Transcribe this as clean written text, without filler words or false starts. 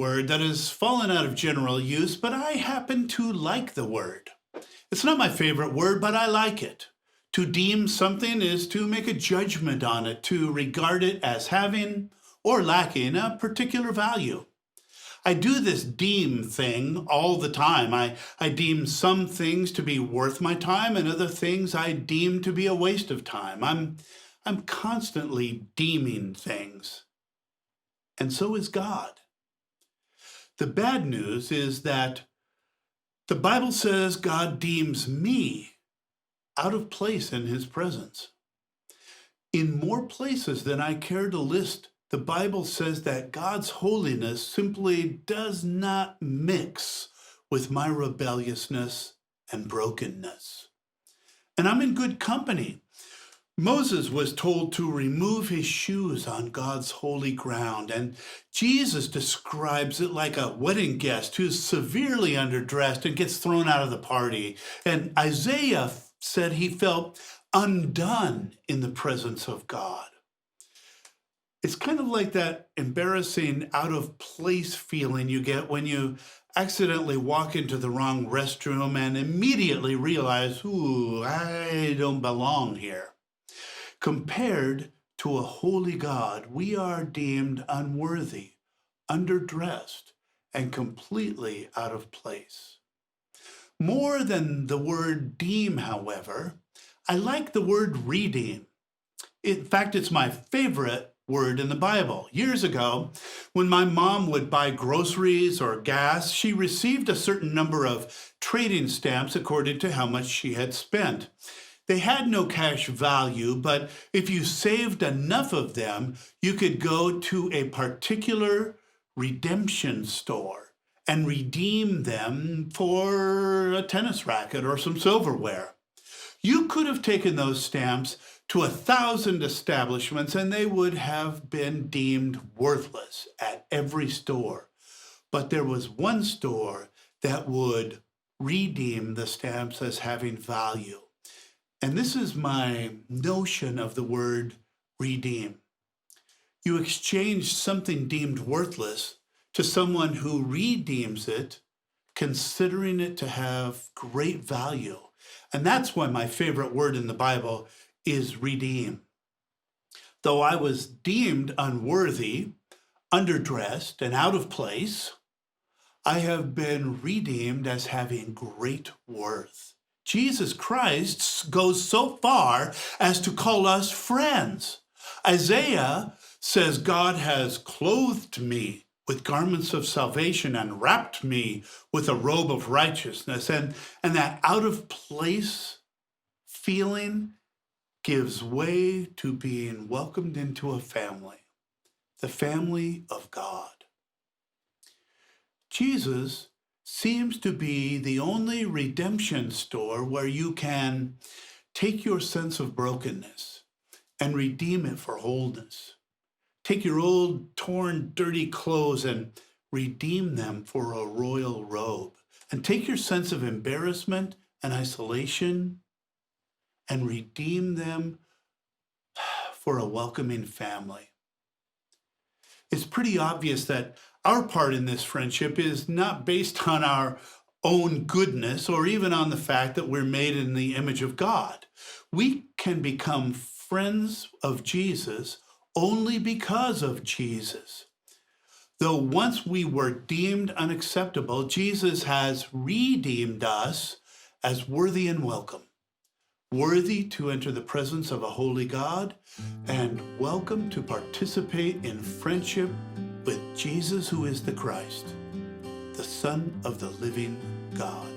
word that has fallen out of general use, but I happen to like the word. It's not my favorite word, but I like it. To deem something is to make a judgment on it, to regard it as having or lacking a particular value. I do this deem thing all the time. I deem some things to be worth my time and other things I deem to be a waste of time. I'm constantly deeming things. And so is God. The bad news is that the Bible says God deems me out of place in his presence. In more places than I care to list, the Bible says that God's holiness simply does not mix with my rebelliousness and brokenness. And I'm in good company. Moses was told to remove his shoes on God's holy ground, and Jesus describes it like a wedding guest who's severely underdressed and gets thrown out of the party. And Isaiah said he felt undone in the presence of God. It's kind of like that embarrassing, out of place feeling you get when you accidentally walk into the wrong restroom and immediately realize, ooh, I don't belong here. Compared to a holy God, we are deemed unworthy, underdressed, and completely out of place. More than the word deem, however, I like the word redeem. In fact, it's my favorite word in the Bible. Years ago, when my mom would buy groceries or gas, she received a certain number of trading stamps according to how much she had spent. They had no cash value, but if you saved enough of them, you could go to a particular redemption store and redeem them for a tennis racket or some silverware. You could have taken those stamps to 1,000 establishments and they would have been deemed worthless at every store. But there was one store that would redeem the stamps as having value. And this is my notion of the word redeem. You exchange something deemed worthless to someone who redeems it, considering it to have great value. And that's why my favorite word in the Bible is redeem. Though I was deemed unworthy, underdressed, and out of place, I have been redeemed as having great worth. Jesus Christ goes so far as to call us friends. Isaiah says, God has clothed me with garments of salvation and wrapped me with a robe of righteousness. And that out of place feeling gives way to being welcomed into a family, the family of God. Jesus seems to be the only redemption store where you can take your sense of brokenness and redeem it for wholeness. Take your old, torn, dirty clothes and redeem them for a royal robe. And take your sense of embarrassment and isolation and redeem them for a welcoming family. It's pretty obvious that our part in this friendship is not based on our own goodness or even on the fact that we're made in the image of God. We can become friends of Jesus only because of Jesus. Though once we were deemed unacceptable, Jesus has redeemed us as worthy and welcome. Worthy to enter the presence of a holy God, and welcome to participate in friendship with Jesus, who is the Christ, the Son of the living God.